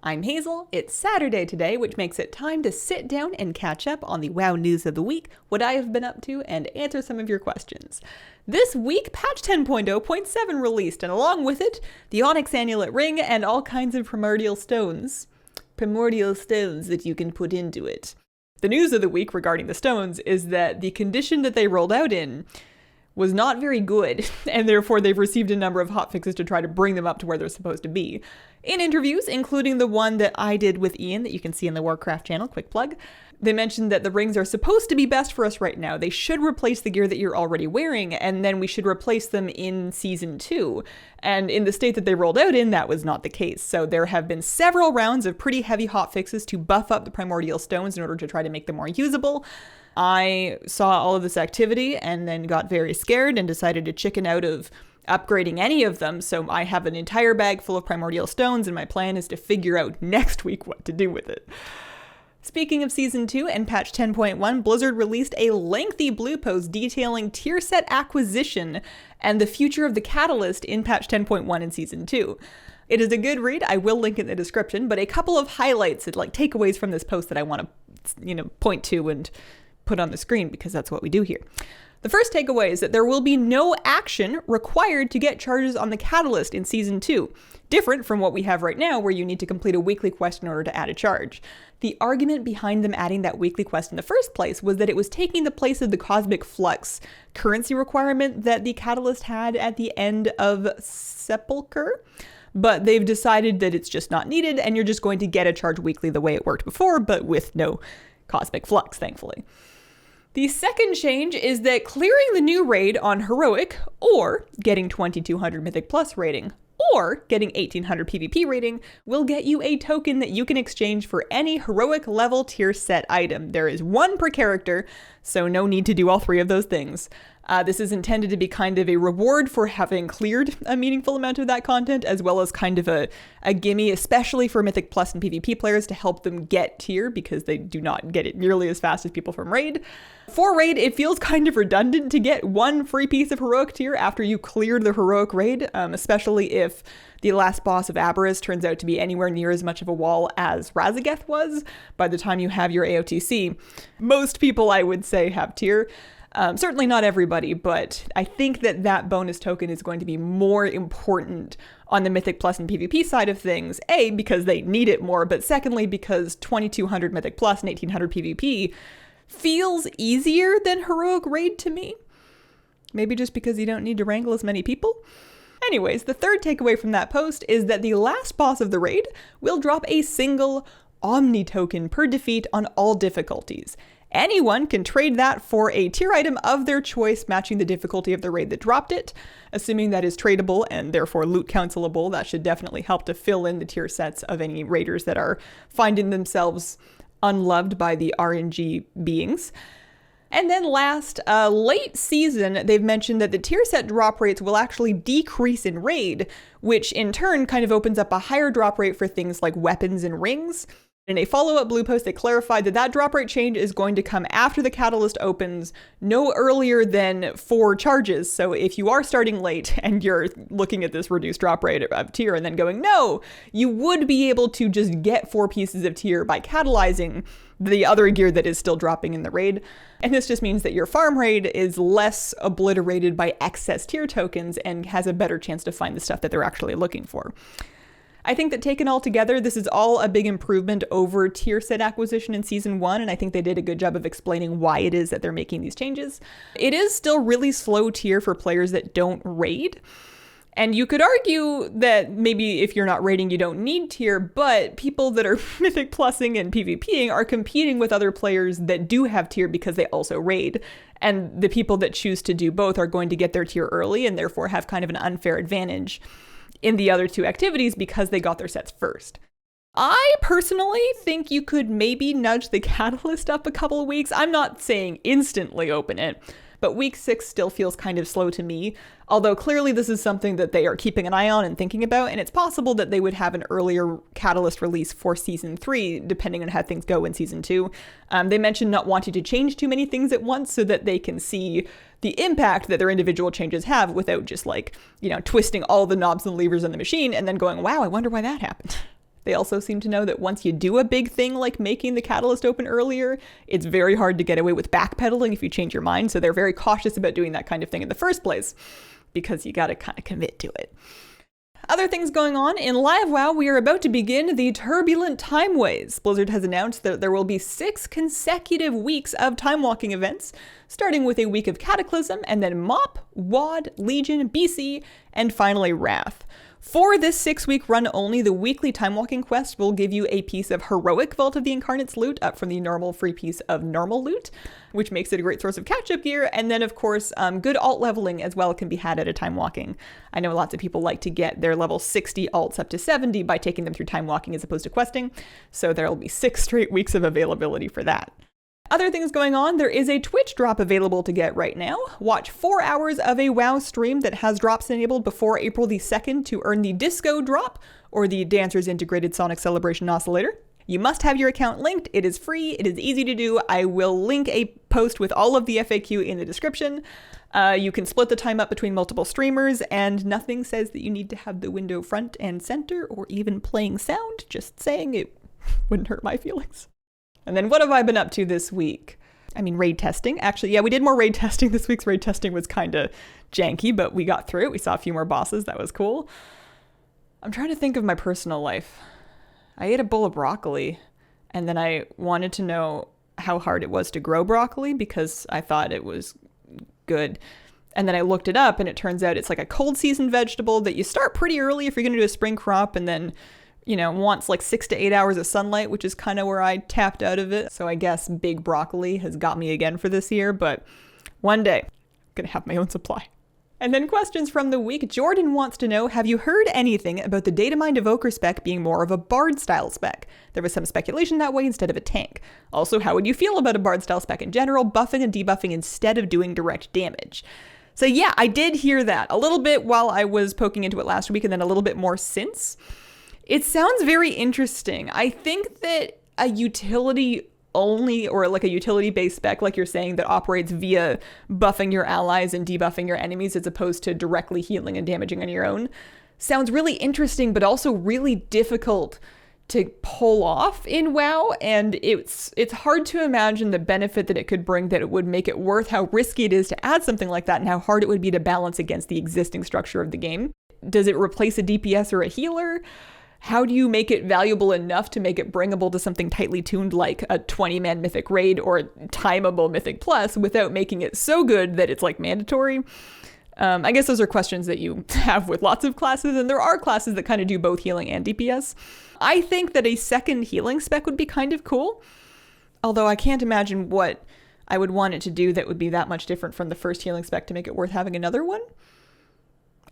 I'm Hazel, it's Saturday today, which makes it time to sit down and catch up on the WoW news of the week, what I have been up to, and answer some of your questions. This week, patch 10.0.7 released, and along with it, the Onyx Amulet Ring and all kinds of primordial stones. Primordial stones that you can put into it. The news of the week regarding the stones is that the condition that they rolled out in was not very good, and therefore they've received a number of hotfixes to try to bring them up to where they're supposed to be. In interviews, including the one that I did with Ian that you can see in the Warcraft channel, quick plug, they mentioned that the rings are supposed to be best for us right now. They should replace the gear that you're already wearing, and then we should replace them in Season 2. And in the state that they rolled out in, that was not the case. So there have been several rounds of pretty heavy hotfixes to buff up the primordial stones in order to try to make them more usable. I saw all of this activity and then got very scared and decided to chicken out of upgrading any of them, so I have an entire bag full of primordial stones, and my plan is to figure out next week what to do with it. Speaking of Season 2 and patch 10.1, Blizzard released a lengthy blue post detailing tier set acquisition and the future of the Catalyst in patch 10.1 in Season 2. It is a good read, I will link it in the description, but a couple of highlights and takeaways from this post that I want to point to and put on the screen, because that's what we do here. The first takeaway is that there will be no action required to get charges on the Catalyst in Season 2, different from what we have right now where you need to complete a weekly quest in order to add a charge. The argument behind them adding that weekly quest in the first place was that it was taking the place of the Cosmic Flux currency requirement that the Catalyst had at the end of Sepulchre, but they've decided that it's just not needed and you're just going to get a charge weekly the way it worked before, but with no Cosmic Flux, thankfully. The second change is that clearing the new raid on Heroic, or getting 2200 Mythic Plus rating, or getting 1800 PvP rating, will get you a token that you can exchange for any Heroic level tier set item. There is one per character, so no need to do all three of those things. This is intended to be kind of a reward for having cleared a meaningful amount of that content, as well as kind of a gimme, especially for Mythic Plus and PvP players, to help them get tier, because they do not get it nearly as fast as people from Raid. For Raid, it feels kind of redundant to get one free piece of Heroic tier after you cleared the Heroic Raid, especially if the last boss of Aberrus turns out to be anywhere near as much of a wall as Razageth was by the time you have your AOTC. Most people, I would say, have tier. Certainly not everybody, but I think that bonus token is going to be more important on the Mythic Plus and PvP side of things. A, because they need it more, but secondly, because 2200 Mythic Plus and 1800 PvP feels easier than Heroic Raid to me. Maybe just because you don't need to wrangle as many people. Anyways, the third takeaway from that post is that the last boss of the raid will drop a single Omni token per defeat on all difficulties. Anyone can trade that for a tier item of their choice matching the difficulty of the raid that dropped it. Assuming that is tradable and therefore loot cancelable, that should definitely help to fill in the tier sets of any raiders that are finding themselves unloved by the RNG beings. And then last, late season, they've mentioned that the tier set drop rates will actually decrease in raid, which in turn kind of opens up a higher drop rate for things like weapons and rings. In a follow-up blue post, they clarified that drop rate change is going to come after the Catalyst opens, no earlier than 4 charges. So if you are starting late and you're looking at this reduced drop rate of tier and then going, no, you would be able to just get 4 pieces of tier by catalyzing the other gear that is still dropping in the raid. And this just means that your farm raid is less obliterated by excess tier tokens and has a better chance to find the stuff that they're actually looking for. I think that taken all together, this is all a big improvement over tier set acquisition in Season 1, and I think they did a good job of explaining why it is that they're making these changes. It is still really slow tier for players that don't raid, and you could argue that maybe if you're not raiding, you don't need tier, but people that are Mythic Plusing and PvPing are competing with other players that do have tier because they also raid, and the people that choose to do both are going to get their tier early and therefore have kind of an unfair advantage in the other two activities because they got their sets first. I personally think you could maybe nudge the Catalyst up a couple of weeks. I'm not saying instantly open it, but week 6 still feels kind of slow to me, although clearly this is something that they are keeping an eye on and thinking about, and it's possible that they would have an earlier Catalyst release for Season 3, depending on how things go in Season 2. They mentioned not wanting to change too many things at once so that they can see the impact that their individual changes have without just twisting all the knobs and levers in the machine and then going, wow, I wonder why that happened. They also seem to know that once you do a big thing like making the catalyst open earlier, it's very hard to get away with backpedaling if you change your mind. So they're very cautious about doing that kind of thing in the first place, because you got to kind of commit to it. Other things going on in Live WoW, we are about to begin the turbulent timeways. Blizzard has announced that there will be 6 consecutive weeks of Timewalking events, starting with a week of Cataclysm, and then MoP, WoD, Legion, BC, and finally Wrath. For this 6-week run only, the weekly Timewalking quest will give you a piece of Heroic Vault of the Incarnates loot up from the normal free piece of normal loot, which makes it a great source of catch-up gear. And then, of course, good alt leveling as well can be had at a Timewalking. I know lots of people like to get their level 60 alts up to 70 by taking them through Timewalking as opposed to questing, so there'll be 6 straight weeks of availability for that. Other things going on, there is a Twitch drop available to get right now. Watch 4 hours of a WoW stream that has drops enabled before April the 2nd to earn the Disco drop, or the Dancers Integrated Sonic Celebration Oscillator. You must have your account linked. It is free. It is easy to do. I will link a post with all of the FAQ in the description. You can split the time up between multiple streamers, and nothing says that you need to have the window front and center or even playing sound. Just saying, it wouldn't hurt my feelings. And then what have I been up to this week? I mean, raid testing. Actually, yeah, we did more raid testing. This week's raid testing was kind of janky, but we got through it. We saw a few more bosses. That was cool. I'm trying to think of my personal life. I ate a bowl of broccoli, and then I wanted to know how hard it was to grow broccoli because I thought it was good. And then I looked it up, and it turns out it's like a cold season vegetable that you start pretty early if you're going to do a spring crop, and then, you know, wants like 6 to 8 hours of sunlight, which is kind of where I tapped out of it. So I guess big broccoli has got me again for this year, but one day I'm going to have my own supply. And then questions from the week. Jordan wants to know, have you heard anything about the Datamined Evoker spec being more of a Bard style spec? There was some speculation that way instead of a tank. Also, how would you feel about a Bard style spec in general, buffing and debuffing instead of doing direct damage? So yeah, I did hear that a little bit while I was poking into it last week, and then a little bit more since. It sounds very interesting. I think that a utility only, or like a utility-based spec, like you're saying, that operates via buffing your allies and debuffing your enemies as opposed to directly healing and damaging on your own, sounds really interesting, but also really difficult to pull off in WoW, and it's hard to imagine the benefit that it could bring, that it would make it worth how risky it is to add something like that, and how hard it would be to balance against the existing structure of the game. Does it replace a DPS or a healer? How do you make it valuable enough to make it bringable to something tightly tuned like a 20-man Mythic Raid or a timeable Mythic Plus without making it so good that it's like mandatory? I guess those are questions that you have with lots of classes, and there are classes that kind of do both healing and DPS. I think that a second healing spec would be kind of cool, although I can't imagine what I would want it to do that would be that much different from the first healing spec to make it worth having another one.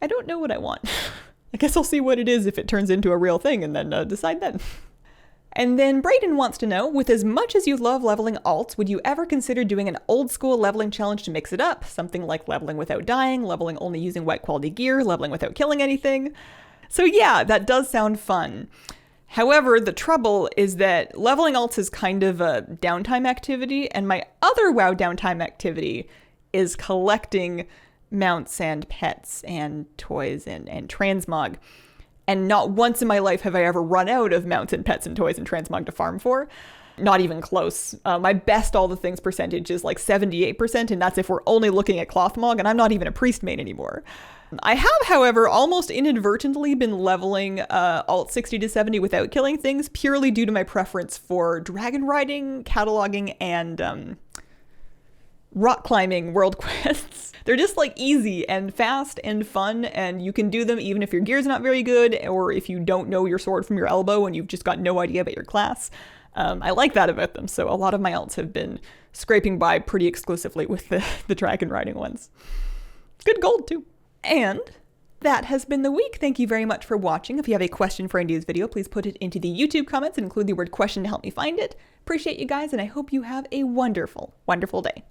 I don't know what I want. I guess I'll see what it is if it turns into a real thing, and then decide then. And then Brayden wants to know, with as much as you love leveling alts, would you ever consider doing an old school leveling challenge to mix it up? Something like leveling without dying, leveling only using white quality gear, leveling without killing anything. So yeah, that does sound fun. However, the trouble is that leveling alts is kind of a downtime activity, and my other WoW downtime activity is collecting mounts and pets and toys and transmog. And not once in my life have I ever run out of mounts and pets and toys and transmog to farm for. Not even close. My best all the things percentage is like 78%, and that's if we're only looking at clothmog, and I'm not even a priest main anymore. I have, however, almost inadvertently been leveling alt 60 to 70 without killing things, purely due to my preference for dragon riding, cataloging, and rock climbing world quests. They're just like easy and fast and fun, and you can do them even if your gear's not very good, or if you don't know your sword from your elbow and you've just got no idea about your class. I like that about them, so a lot of my alts have been scraping by pretty exclusively with the dragon riding ones. Good gold too. And that has been the week. Thank you very much for watching. If you have a question for Andy's video, please put it into the YouTube comments and include the word question to help me find it. Appreciate you guys, and I hope you have a wonderful, wonderful day.